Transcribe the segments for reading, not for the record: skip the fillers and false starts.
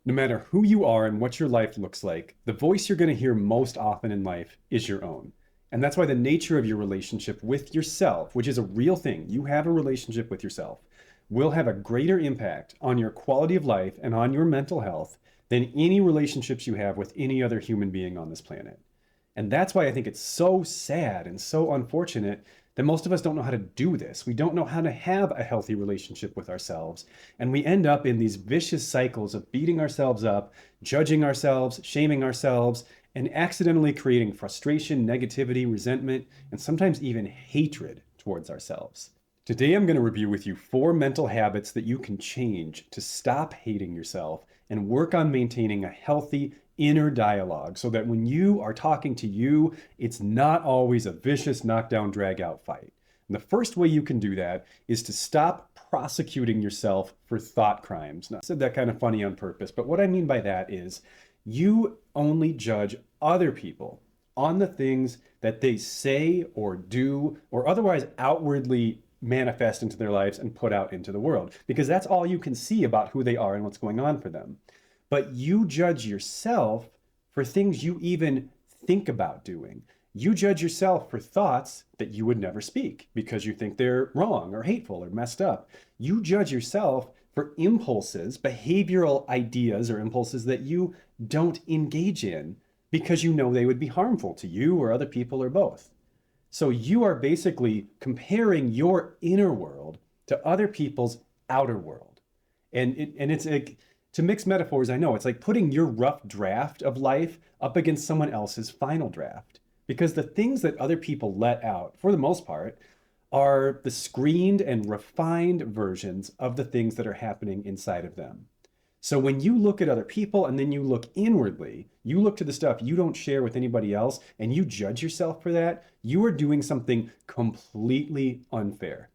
No matter who you are and what your life looks like, the voice you're going to hear most often in life is your own. And that's why the nature of your relationship with yourself, which is a real thing, you have a relationship with yourself, will have a greater impact on your quality of life and on your mental health than any relationships you have with any other human being on this planet. And that's why I think it's so sad and so unfortunate that most of us don't know how to do this. We don't know how to have a healthy relationship with ourselves. And we end up in these vicious cycles of beating ourselves up, judging ourselves, shaming ourselves, and accidentally creating frustration, negativity, resentment, and sometimes even hatred towards ourselves. Today, I'm going to review with you 4 mental habits that you can change to stop hating yourself and work on maintaining a healthy inner dialogue so that when you are talking to you, it's not always a vicious knockdown, drag out fight. And the first way you can do that is to stop prosecuting yourself for thought crimes. Now, I said that kind of funny on purpose, but what I mean by that is you only judge other people on the things that they say or do or otherwise outwardly manifest into their lives and put out into the world, because that's all you can see about who they are and what's going on for them. But you judge yourself for things you even think about doing. You judge yourself for thoughts that you would never speak because you think they're wrong or hateful or messed up. You judge yourself for impulses, behavioral ideas or impulses that you don't engage in because you know they would be harmful to you or other people or both. So you are basically comparing your inner world to other people's outer world. And it's like, to mix metaphors, I know, it's like putting your rough draft of life up against someone else's final draft. Because the things that other people let out, for the most part, are the screened and refined versions of the things that are happening inside of them. So when you look at other people and then you look inwardly, you look to the stuff you don't share with anybody else and you judge yourself for that, you are doing something completely unfair.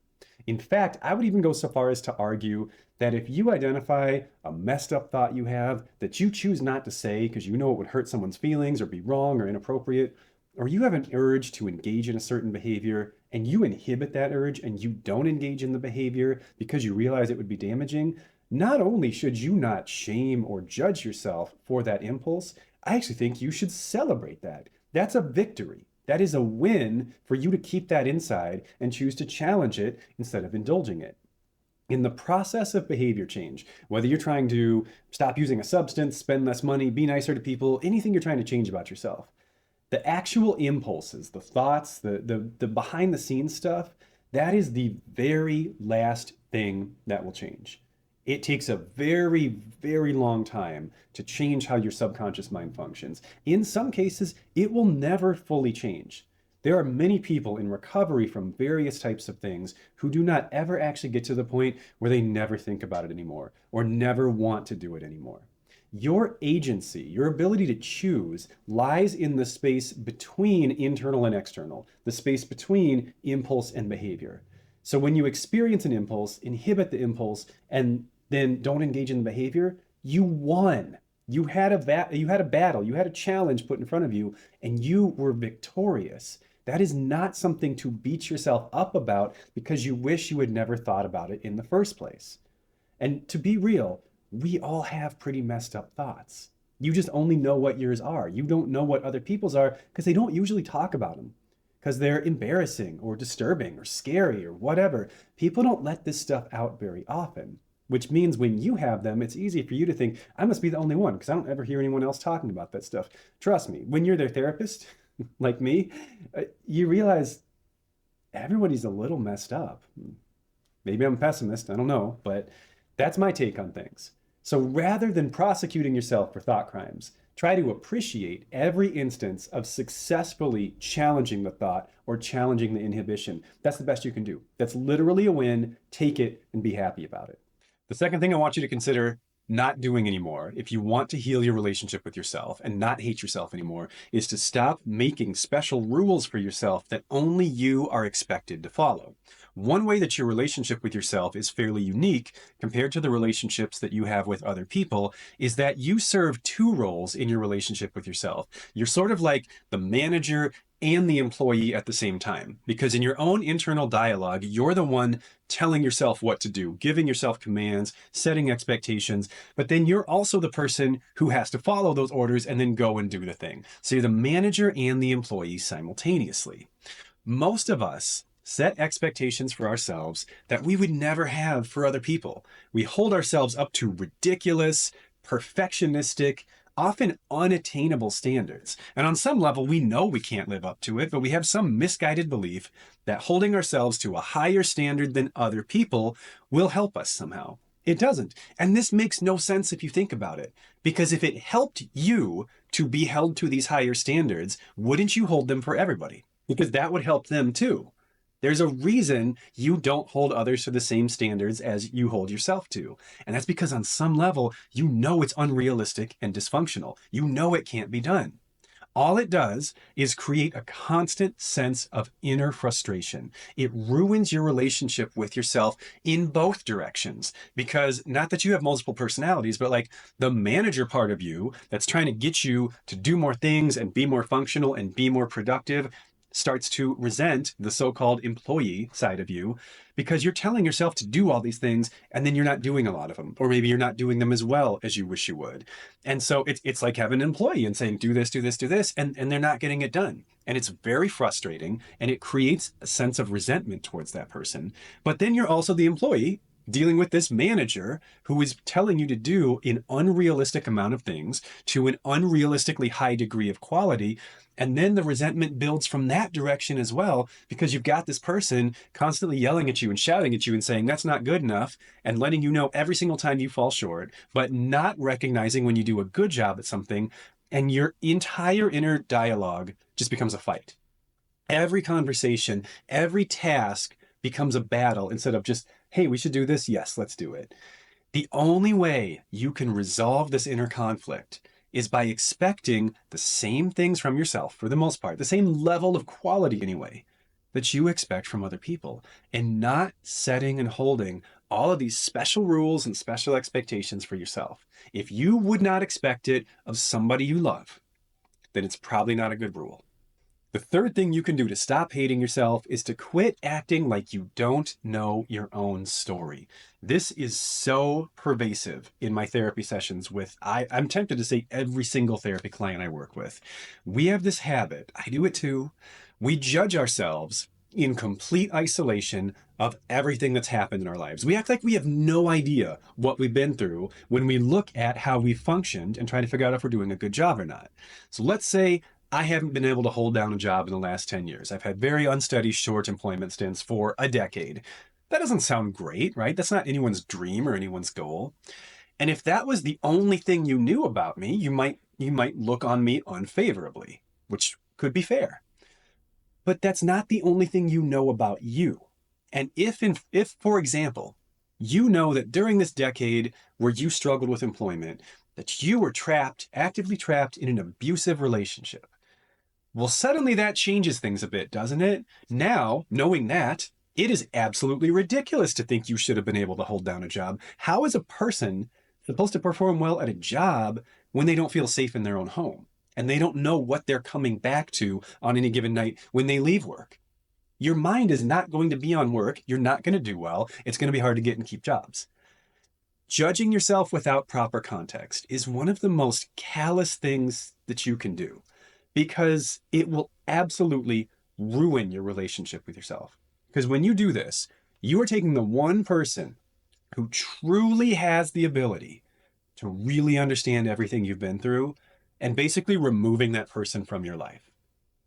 In fact, I would even go so far as to argue that if you identify a messed up thought you have that you choose not to say because you know it would hurt someone's feelings or be wrong or inappropriate, or you have an urge to engage in a certain behavior and you inhibit that urge and you don't engage in the behavior because you realize it would be damaging, not only should you not shame or judge yourself for that impulse, I actually think you should celebrate that. That's a victory. That is a win for you to keep that inside and choose to challenge it instead of indulging it. In the process of behavior change, whether you're trying to stop using a substance, spend less money, be nicer to people, anything you're trying to change about yourself, the actual impulses, the thoughts, the behind the scenes stuff, that is the very last thing that will change. It takes a very, very long time to change how your subconscious mind functions. In some cases, it will never fully change. There are many people in recovery from various types of things who do not ever actually get to the point where they never think about it anymore or never want to do it anymore. Your agency, your ability to choose, lies in the space between internal and external, the space between impulse and behavior. So when you experience an impulse, inhibit the impulse, and then don't engage in the behavior, you won. You had a battle, you had a challenge put in front of you, and you were victorious. That is not something to beat yourself up about because you wish you had never thought about it in the first place. And to be real, we all have pretty messed up thoughts. You just only know what yours are. You don't know what other people's are because they don't usually talk about them because they're embarrassing or disturbing or scary or whatever. People don't let this stuff out very often, which means when you have them, it's easy for you to think, I must be the only one because I don't ever hear anyone else talking about that stuff. Trust me, when you're their therapist, like me, you realize everybody's a little messed up. Maybe I'm a pessimist, I don't know, but that's my take on things. So rather than prosecuting yourself for thought crimes, try to appreciate every instance of successfully challenging the thought or challenging the inhibition. That's the best you can do. That's literally a win. Take it and be happy about it. The second thing I want you to consider not doing anymore, if you want to heal your relationship with yourself and not hate yourself anymore, is to stop making special rules for yourself that only you are expected to follow. One way that your relationship with yourself is fairly unique compared to the relationships that you have with other people is that you serve two roles in your relationship with yourself. You're sort of like the manager and the employee at the same time. Because in your own internal dialogue, you're the one telling yourself what to do, giving yourself commands, setting expectations, but then you're also the person who has to follow those orders and then go and do the thing. So you're the manager and the employee simultaneously. Most of us set expectations for ourselves that we would never have for other people. We hold ourselves up to ridiculous, perfectionistic, often unattainable standards. And on some level, we know we can't live up to it, but we have some misguided belief that holding ourselves to a higher standard than other people will help us somehow. It doesn't. And this makes no sense if you think about it. Because if it helped you to be held to these higher standards, wouldn't you hold them for everybody? Because that would help them too. There's a reason you don't hold others to the same standards as you hold yourself to. And that's because on some level, you know it's unrealistic and dysfunctional. You know it can't be done. All it does is create a constant sense of inner frustration. It ruins your relationship with yourself in both directions. Because not that you have multiple personalities, but like the manager part of you that's trying to get you to do more things and be more functional and be more productive starts to resent the so-called employee side of you because you're telling yourself to do all these things and then you're not doing a lot of them, or maybe you're not doing them as well as you wish you would. And so it's like having an employee and saying, do this, do this, do this, and they're not getting it done. And it's very frustrating and it creates a sense of resentment towards that person. But then you're also the employee dealing with this manager who is telling you to do an unrealistic amount of things to an unrealistically high degree of quality. And then the resentment builds from that direction as well, because you've got this person constantly yelling at you and shouting at you and saying that's not good enough and letting you know every single time you fall short, but not recognizing when you do a good job at something. And your entire inner dialogue just becomes a fight. Every conversation, every task becomes a battle instead of just, hey, we should do this. Yes, let's do it. The only way you can resolve this inner conflict is by expecting the same things from yourself, for the most part, the same level of quality anyway, that you expect from other people, and not setting and holding all of these special rules and special expectations for yourself. If you would not expect it of somebody you love, then it's probably not a good rule. The third thing you can do to stop hating yourself is to quit acting like you don't know your own story. This is so pervasive in my therapy sessions with, I'm tempted to say every single therapy client I work with. We have this habit, I do it too. We judge ourselves in complete isolation of everything that's happened in our lives. We act like we have no idea what we've been through when we look at how we functioned and try to figure out if we're doing a good job or not. So let's say I haven't been able to hold down a job in the last 10 years. I've had very unsteady short employment stints for a decade. That doesn't sound great, right? That's not anyone's dream or anyone's goal. And if that was the only thing you knew about me, you might look on me unfavorably, which could be fair. But that's not the only thing you know about you. And if for example, you know that during this decade where you struggled with employment, that you were actively trapped in an abusive relationship. Well, suddenly that changes things a bit, doesn't it? Now, knowing that, it is absolutely ridiculous to think you should have been able to hold down a job. How is a person supposed to perform well at a job when they don't feel safe in their own home? And they don't know what they're coming back to on any given night when they leave work? Your mind is not going to be on work. You're not going to do well. It's going to be hard to get and keep jobs. Judging yourself without proper context is one of the most callous things that you can do, because it will absolutely ruin your relationship with yourself. Because when you do this, you are taking the one person who truly has the ability to really understand everything you've been through and basically removing that person from your life.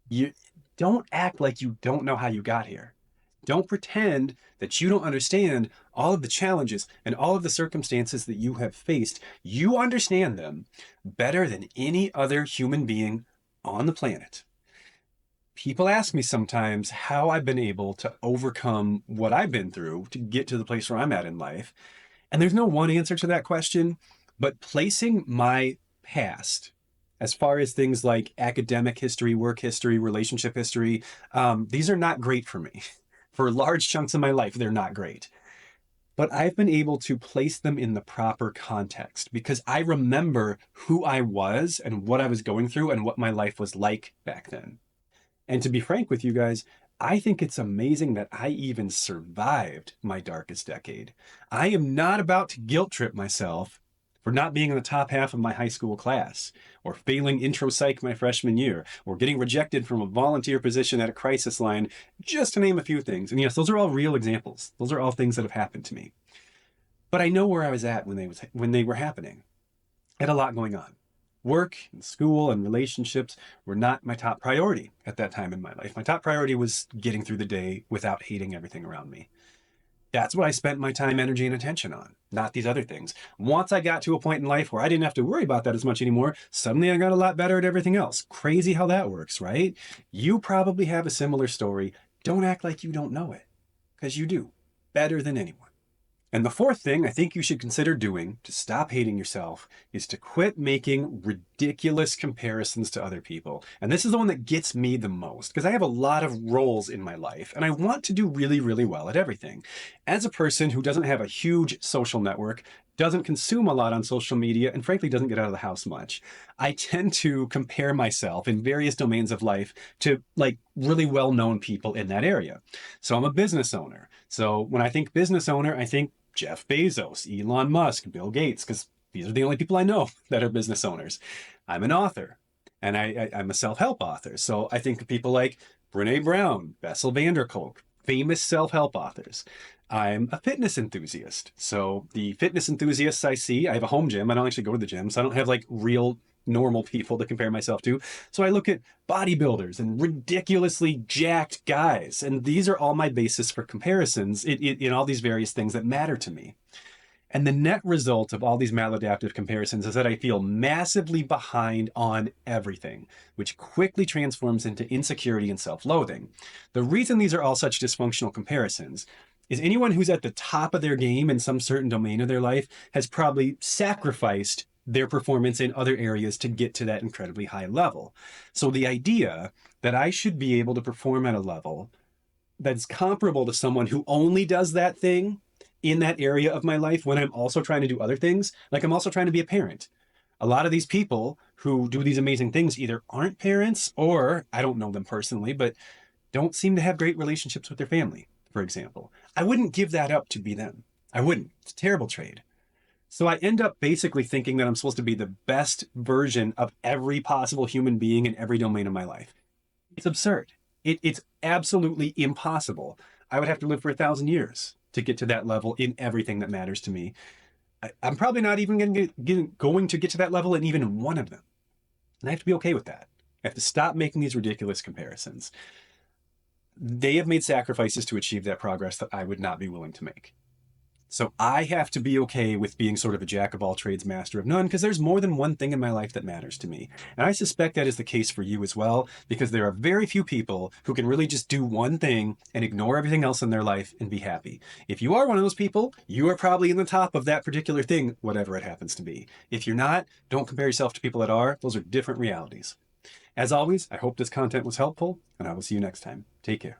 You don't act like you don't know how you got here. Don't pretend that you don't understand all of the challenges and all of the circumstances that you have faced. You understand them better than any other human being on the planet. People ask me sometimes how I've been able to overcome what I've been through to get to the place where I'm at in life. And there's no one answer to that question, but placing my past, as far as things like academic history, work history, relationship history, these are not great for me. For large chunks of my life, they're not great. But I've been able to place them in the proper context because I remember who I was and what I was going through and what my life was like back then. And to be frank with you guys, I think it's amazing that I even survived my darkest decade. I am not about to guilt trip myself for not being in the top half of my high school class, or failing intro psych my freshman year, or getting rejected from a volunteer position at a crisis line, just to name a few things. And yes, those are all real examples. Those are all things that have happened to me. But I know where I was at when they were happening. I had a lot going on. Work and school and relationships were not my top priority at that time in my life. My top priority was getting through the day without hating everything around me. That's what I spent my time, energy, and attention on, not these other things. Once I got to a point in life where I didn't have to worry about that as much anymore, suddenly I got a lot better at everything else. Crazy how that works, right? You probably have a similar story. Don't act like you don't know it, because you do, better than anyone. And the fourth thing I think you should consider doing to stop hating yourself is to quit making ridiculous comparisons to other people. And this is the one that gets me the most because I have a lot of roles in my life and I want to do really, really well at everything. As a person who doesn't have a huge social network, doesn't consume a lot on social media, and frankly doesn't get out of the house much, I tend to compare myself in various domains of life to like really well-known people in that area. So I'm a business owner. So when I think business owner, I think Jeff Bezos, Elon Musk, Bill Gates, because these are the only people I know that are business owners. I'm an author, and I'm a self-help author. So I think of people like Brene Brown, Bessel van der Kolk, famous self-help authors. I'm a fitness enthusiast. So the fitness enthusiasts I see, I have a home gym. I don't actually go to the gym, so I don't have like real normal people to compare myself to. So I look at bodybuilders and ridiculously jacked guys. And these are all my basis for comparisons in all these various things that matter to me. And the net result of all these maladaptive comparisons is that I feel massively behind on everything, which quickly transforms into insecurity and self-loathing. The reason these are all such dysfunctional comparisons is anyone who's at the top of their game in some certain domain of their life has probably sacrificed their performance in other areas to get to that incredibly high level. So the idea that I should be able to perform at a level that's comparable to someone who only does that thing in that area of my life when I'm also trying to do other things, like I'm also trying to be a parent. A lot of these people who do these amazing things either aren't parents or I don't know them personally, but don't seem to have great relationships with their family, for example. I wouldn't give that up to be them. I wouldn't. It's a terrible trade. So I end up basically thinking that I'm supposed to be the best version of every possible human being in every domain of my life. It's absurd. It's absolutely impossible. I would have to live for 1,000 years to get to that level in everything that matters to me. I'm probably not even going to get to that level in even one of them. And I have to be okay with that. I have to stop making these ridiculous comparisons. They have made sacrifices to achieve that progress that I would not be willing to make. So I have to be okay with being sort of a jack of all trades, master of none, because there's more than one thing in my life that matters to me. And I suspect that is the case for you as well, because there are very few people who can really just do one thing and ignore everything else in their life and be happy. If you are one of those people, you are probably in the top of that particular thing, whatever it happens to be. If you're not, don't compare yourself to people that are. Those are different realities. As always, I hope this content was helpful, and I will see you next time. Take care.